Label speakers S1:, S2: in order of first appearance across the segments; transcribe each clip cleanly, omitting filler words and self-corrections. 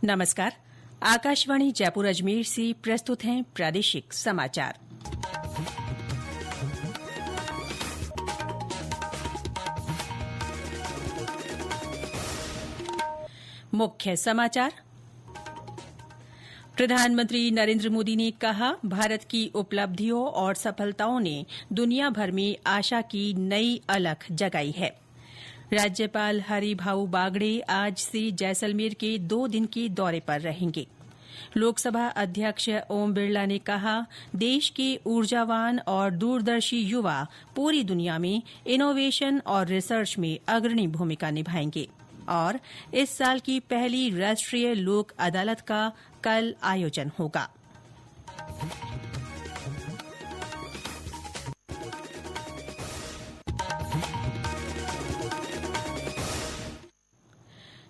S1: नमस्कार। आकाशवाणी जयपुर अजमेर से प्रस्तुत हैं प्रादेशिक समाचार। मुख्य समाचार। प्रधानमंत्री नरेंद्र मोदी ने कहा, भारत की उपलब्धियों और सफलताओं ने दुनिया भर में आशा की नई अलख जगाई है। राज्यपाल हरिभाऊ बागड़े आज से जैसलमेर के 2 दिन के दौरे पर रहेंगे। लोकसभा अध्यक्ष ओम बिरला ने कहा, देश के ऊर्जावान और दूरदर्शी युवा पूरी दुनिया में इनोवेशन और रिसर्च में अग्रणी भूमिका निभाएंगे। और इस साल की पहली राष्ट्रीय लोक अदालत का कल आयोजन होगा।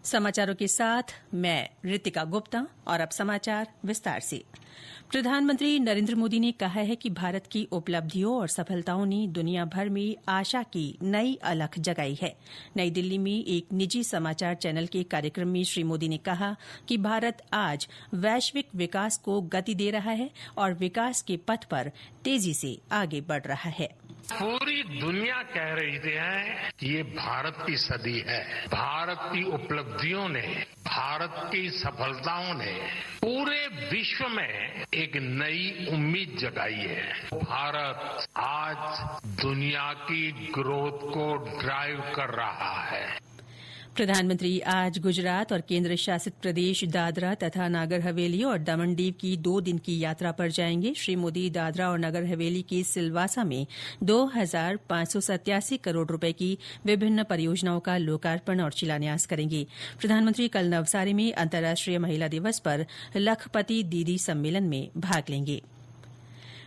S1: समाचारों के साथ मैं रितिका गुप्ता। और अब समाचार विस्तार से। प्रधानमंत्री नरेंद्र मोदी ने कहा है कि भारत की उपलब्धियों और सफलताओं ने दुनिया भर में आशा की नई अलख जगाई है। नई दिल्ली में एक निजी समाचार चैनल के कार्यक्रम में श्री मोदी ने कहा कि भारत आज वैश्विक विकास को गति दे रहा है और विकास के पथ पर तेजी से आगे बढ़ रहा है।
S2: पूरी दुनिया कह रही है कि ये भारत की सदी है। भारत की उपलब्धियों ने, भारत की सफलताओं ने पूरे विश्व में एक नई उम्मीद जगाई है। भारत आज दुनिया की ग्रोथ को ड्राइव कर रहा है।
S1: प्रधानमंत्री आज गुजरात और केंद्र शासित प्रदेश दादरा तथा नागर हवेली और दमन दीव की 2 दिन की यात्रा पर जाएंगे। श्री मोदी दादरा और नगर हवेली के सिलवासा में 2,587 करोड़ रुपए की विभिन्न परियोजनाओं का लोकार्पण और शिलान्यास करेंगे। प्रधानमंत्री कल नवसारी में अंतर्राष्ट्रीय महिला दिवस पर लखपति दीदी सम्मेलन में भाग लेंगे।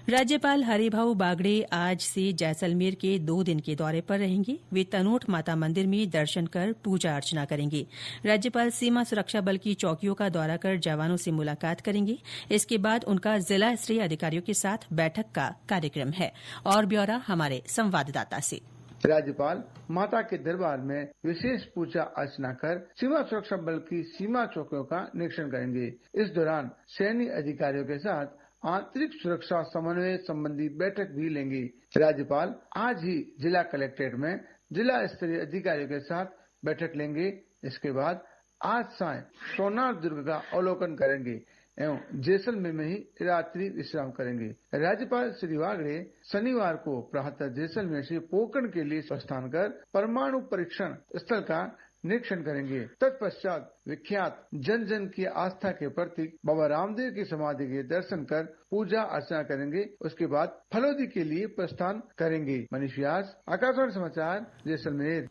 S1: राज्यपाल हरिभाऊ बागड़े आज से जैसलमेर के 2 दिन के दौरे पर रहेंगे। वे तनोट माता मंदिर में दर्शन कर पूजा अर्चना करेंगे। राज्यपाल सीमा सुरक्षा बल की चौकियों का दौरा कर जवानों से मुलाकात करेंगे। इसके बाद उनका जिला स्तरीय अधिकारियों के साथ बैठक का कार्यक्रम है। और ब्यौरा हमारे संवाददाता से।
S3: राज्यपाल माता के दरबार में विशेष पूजा अर्चना कर सीमा सुरक्षा बल की सीमा चौकियों का निरीक्षण करेंगे। इस दौरान सैन्य अधिकारियों के साथ आंतरिक सुरक्षा समन्वय संबंधी बैठक भी लेंगे। राज्यपाल आज ही जिला कलेक्ट्रेट में जिला स्तरीय अधिकारियों के साथ बैठक लेंगे। इसके बाद आज सायं सोनार दुर्ग का अवलोकन करेंगे एवं जैसलमेर में ही रात्रि विश्राम करेंगे। राज्यपाल श्री बागड़े शनिवार को प्रातः जैसलमेर से पोखरण के लिए प्रस्थान कर परमाणु परीक्षण स्थल का निरीक्षण करेंगे। तत्पश्चात विख्यात जन जन की आस्था के प्रतीक बाबा रामदेव की समाधि के दर्शन कर पूजा अर्चना करेंगे। उसके बाद फलोदी के लिए प्रस्थान करेंगे। मनीष व्यास, आकाशवाणी समाचार, जैसलमेर।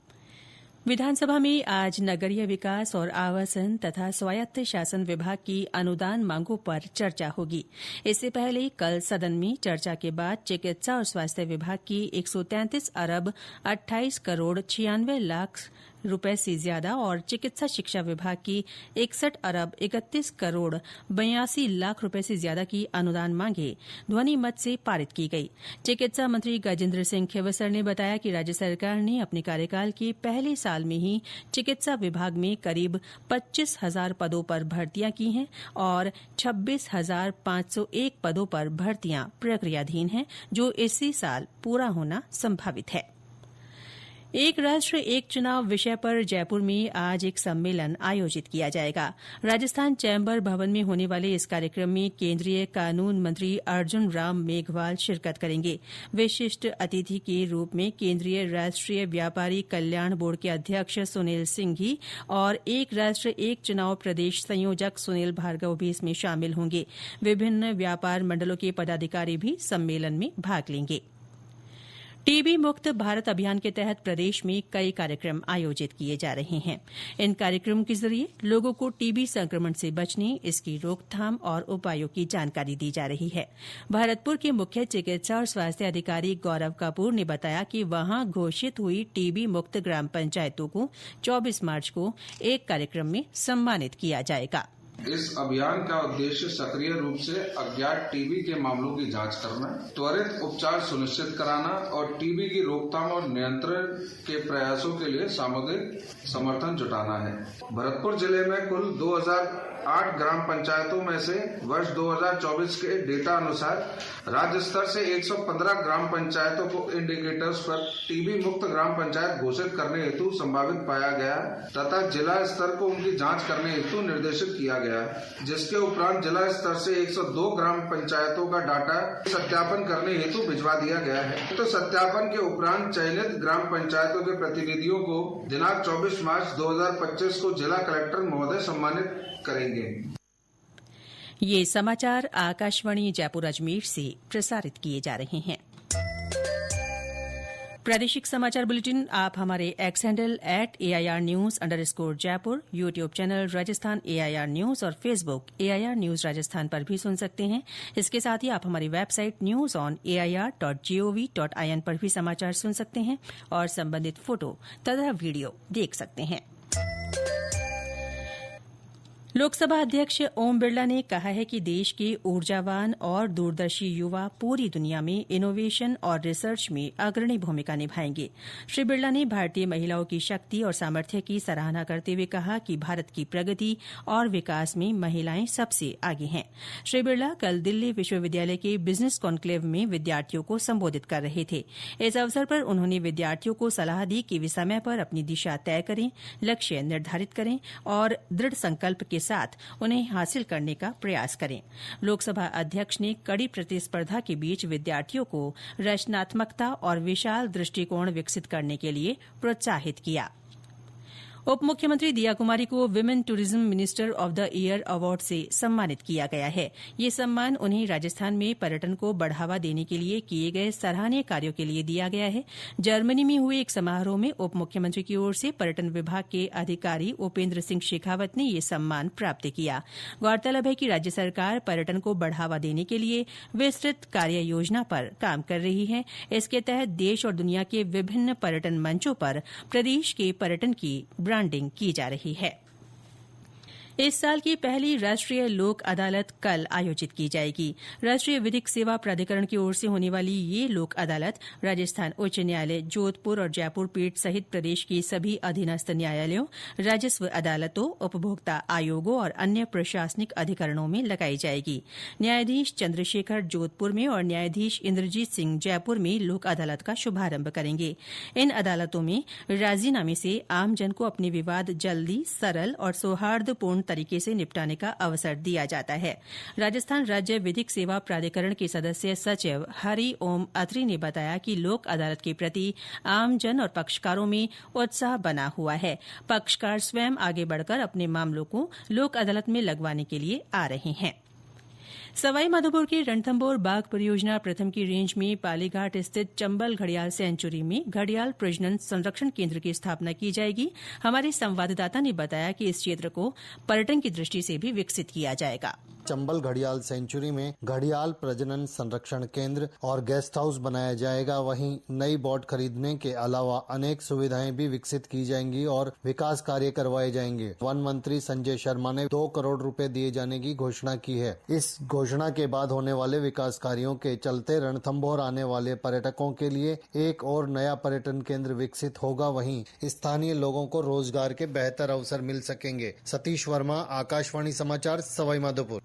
S1: विधानसभा में आज नगरीय विकास और आवासन तथा स्वायत्त शासन विभाग की अनुदान मांगों पर चर्चा होगी। इससे पहले कल सदन में चर्चा के बाद चिकित्सा और स्वास्थ्य विभाग की 133 अरब 28 करोड़ 96 लाख रुपए से ज्यादा और चिकित्सा शिक्षा विभाग की 61 अरब 31 करोड़ 82 लाख रुपए से ज्यादा की अनुदान मांगे ध्वनि मत से पारित की गई। चिकित्सा मंत्री गजेंद्र सिंह खींवसर ने बताया कि राज्य सरकार ने अपने कार्यकाल के पहले साल में ही चिकित्सा विभाग में करीब 25,000 पदों पर भर्तियां की हैं और 26,501 पदों पर भर्तियां प्रक्रियाधीन हैं, जो इसी साल पूरा होना संभावित है। एक राष्ट्र एक चुनाव विषय पर जयपुर में आज एक सम्मेलन आयोजित किया जाएगा। राजस्थान चैम्बर भवन में होने वाले इस कार्यक्रम में केंद्रीय कानून मंत्री अर्जुन राम मेघवाल शिरकत करेंगे। विशिष्ट अतिथि के रूप में केंद्रीय राष्ट्रीय व्यापारी कल्याण बोर्ड के अध्यक्ष सुनील सिंघी और एक राष्ट्र एक चुनाव प्रदेश संयोजक सुनील भार्गव भी इसमें शामिल होंगे। विभिन्न व्यापार मंडलों के पदाधिकारी भी सम्मेलन में भाग लेंगे। टीबी मुक्त भारत अभियान के तहत प्रदेश में कई कार्यक्रम आयोजित किए जा रहे हैं। इन कार्यक्रमों के जरिए लोगों को टीबी संक्रमण से बचने, इसकी रोकथाम और उपायों की जानकारी दी जा रही है। भरतपुर के मुख्य चिकित्सा और स्वास्थ्य अधिकारी गौरव कपूर ने बताया कि वहां घोषित हुई टीबी मुक्त ग्राम पंचायतों को 24 मार्च को एक कार्यक्रम में सम्मानित किया जाएगा।
S4: इस अभियान का उद्देश्य सक्रिय रूप से अज्ञात टीबी के मामलों की जांच करना, त्वरित उपचार सुनिश्चित कराना और टीबी की रोकथाम और नियंत्रण के प्रयासों के लिए सामुदायिक समर्थन जुटाना है। भरतपुर जिले में कुल 2008 ग्राम पंचायतों में से वर्ष 2024 के डेटा अनुसार राज्य स्तर से 115 ग्राम पंचायतों को इंडिकेटर्स पर टीबी मुक्त ग्राम पंचायत घोषित करने हेतु संभावित पाया गया तथा जिला स्तर को उनकी जांच करने हेतु निर्देशित किया गया, जिसके उपरांत जिला स्तर से 102 ग्राम पंचायतों का डाटा सत्यापन करने हेतु भिजवा दिया गया है। तो सत्यापन के उपरांत चयनित ग्राम पंचायतों के प्रतिनिधियों को दिनांक 24 मार्च 2025 को जिला कलेक्टर महोदय सम्मानित करेंगे।
S1: ये समाचार आकाशवाणी जयपुर अजमेर से प्रसारित किए जा रहे हैं। प्रादेशिक समाचार बुलेटिन आप हमारे एक्स हैंडल @AIRnews_जयपुर, YouTube channel Rajasthan AIR news और फेसबुक AIR न्यूज राजस्थान पर भी सुन सकते हैं। इसके साथ ही आप हमारी वेबसाइट newsonair.gov.in पर भी समाचार सुन सकते हैं और संबंधित फोटो तथा वीडियो देख सकते हैं। लोकसभा अध्यक्ष ओम बिरला ने कहा है कि देश के ऊर्जावान और दूरदर्शी युवा पूरी दुनिया में इनोवेशन और रिसर्च में अग्रणी भूमिका निभाएंगे। श्री बिरला ने भारतीय महिलाओं की शक्ति और सामर्थ्य की सराहना करते हुए कहा कि भारत की प्रगति और विकास में महिलाएं सबसे आगे हैं। श्री बिरला कल दिल्ली विश्वविद्यालय के बिजनेस कॉन्क्लेव में विद्यार्थियों को संबोधित कर रहे थे। इस अवसर पर उन्होंने विद्यार्थियों को सलाह दी कि वे समय पर अपनी दिशा तय करें, लक्ष्य निर्धारित करें और दृढ़ संकल्प के साथ उन्हें हासिल करने का प्रयास करें। लोकसभा अध्यक्ष ने कड़ी प्रतिस्पर्धा के बीच विद्यार्थियों को रचनात्मकता और विशाल दृष्टिकोण विकसित करने के लिए प्रोत्साहित किया। उप मुख्यमंत्री दिया कुमारी को women tourism minister of the year award से सम्मानित किया गया है। ये सम्मान उन्हें राजस्थान में पर्यटन को बढ़ावा देने के लिए किए गए सराहनीय कार्यों के लिए दिया गया है। जर्मनी में हुए एक समारोह में उप मुख्यमंत्री की ओर से पर्यटन विभाग के अधिकारी उपेन्द्र सिंह शेखावत ने ये सम्मान प्राप्त किया। गौरतलब है कि राज्य सरकार पर्यटन को बढ़ावा देने के लिए विस्तृत कार्य योजना पर काम कर रही है। इसके तहत देश और दुनिया के विभिन्न पर्यटन मंचों पर प्रदेश के पर्यटन की ब्रांडिंग की जा रही है। इस साल की पहली राष्ट्रीय लोक अदालत कल आयोजित की जाएगी। राष्ट्रीय विधिक सेवा प्राधिकरण की ओर से होने वाली ये लोक अदालत राजस्थान उच्च न्यायालय, जोधपुर और जयपुर पीठ सहित प्रदेश के सभी अधीनस्थ न्यायालयों, राजस्व अदालतों, उपभोक्ता आयोगों और अन्य प्रशासनिक अधिकरणों में लगाई जाएगी। न्यायाधीश चंद्रशेखर जोधपुर में और न्यायाधीश इंद्रजीत सिंह जयपुर में लोक अदालत का शुभारंभ करेंगे। इन अदालतों में राजीनामे से आमजन को अपने विवाद जल्दी, सरल और सौहार्दपूर्ण तरीके से निपटाने का अवसर दिया जाता है। राजस्थान राज्य विधिक सेवा प्राधिकरण के सदस्य सचिव हरि ओम अत्री ने बताया कि लोक अदालत के प्रति आमजन और पक्षकारों में उत्साह बना हुआ है। पक्षकार स्वयं आगे बढ़कर अपने मामलों को लोक अदालत में लगवाने के लिए आ रहे हैं। सवाई माधोपुर के रणथंभौर बाघ परियोजना प्रथम की रेंज में पालीघाट स्थित चंबल घड़ियाल सेंचुरी में घड़ियाल प्रजनन संरक्षण केंद्र की स्थापना की जाएगी। हमारे संवाददाता ने बताया कि इस क्षेत्र को पर्यटन की दृष्टि से भी विकसित किया जाएगा।
S5: चंबल घड़ियाल सेंचुरी में घड़ियाल प्रजनन संरक्षण केंद्र और गेस्ट हाउस बनाया जाएगा। वहीं नई बोट खरीदने के अलावा अनेक सुविधाएं भी विकसित की जाएंगी और विकास कार्य करवाए जाएंगे। वन मंत्री संजय शर्मा ने 2 करोड़ रुपए दिए जाने की घोषणा की है। इस घोषणा के बाद होने वाले विकास कार्यों के चलते रणथंभौर आने वाले पर्यटकों के लिए एक और नया पर्यटन केंद्र विकसित होगा। वहीं स्थानीय लोगों को रोजगार के बेहतर अवसर मिल सकेंगे। सतीश वर्मा, आकाशवाणी समाचार, सवाई माधोपुर।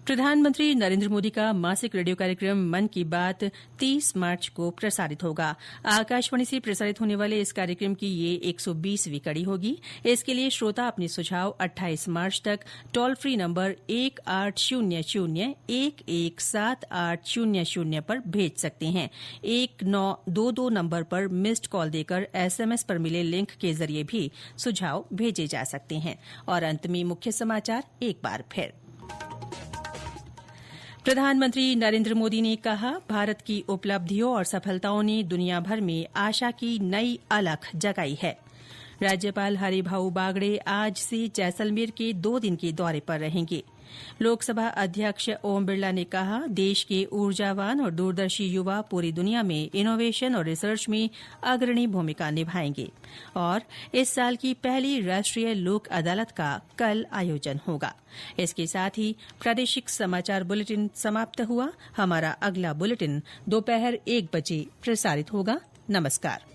S1: प्रधानमंत्री नरेंद्र मोदी का मासिक रेडियो कार्यक्रम मन की बात 30 मार्च को प्रसारित होगा। आकाशवाणी से प्रसारित होने वाले इस कार्यक्रम की ये 120वीं कड़ी होगी। इसके लिए श्रोता अपने सुझाव 28 मार्च तक टोल फ्री नंबर 1800-117800 पर भेज सकते हैं। 1922 नंबर पर मिस्ड कॉल देकर SMS पर मिले लिंक के जरिए भी सुझाव भेजे जा सकते हैं। और अंत में मुख्य समाचार एक बार फिर। प्रधानमंत्री नरेंद्र मोदी ने कहा, भारत की उपलब्धियों और सफलताओं ने दुनिया भर में आशा की नई अलख जगाई है। राज्यपाल हरिभाऊ बागड़े आज से जैसलमेर के 2 दिन के दौरे पर रहेंगे। लोकसभा अध्यक्ष ओम बिरला ने कहा, देश के ऊर्जावान और दूरदर्शी युवा पूरी दुनिया में इनोवेशन और रिसर्च में अग्रणी भूमिका निभाएंगे। और इस साल की पहली राष्ट्रीय लोक अदालत का कल आयोजन होगा। इसके साथ ही प्रादेशिक समाचार बुलेटिन समाप्त हुआ। हमारा अगला बुलेटिन दोपहर 1 बजे प्रसारित होगा। नमस्कार।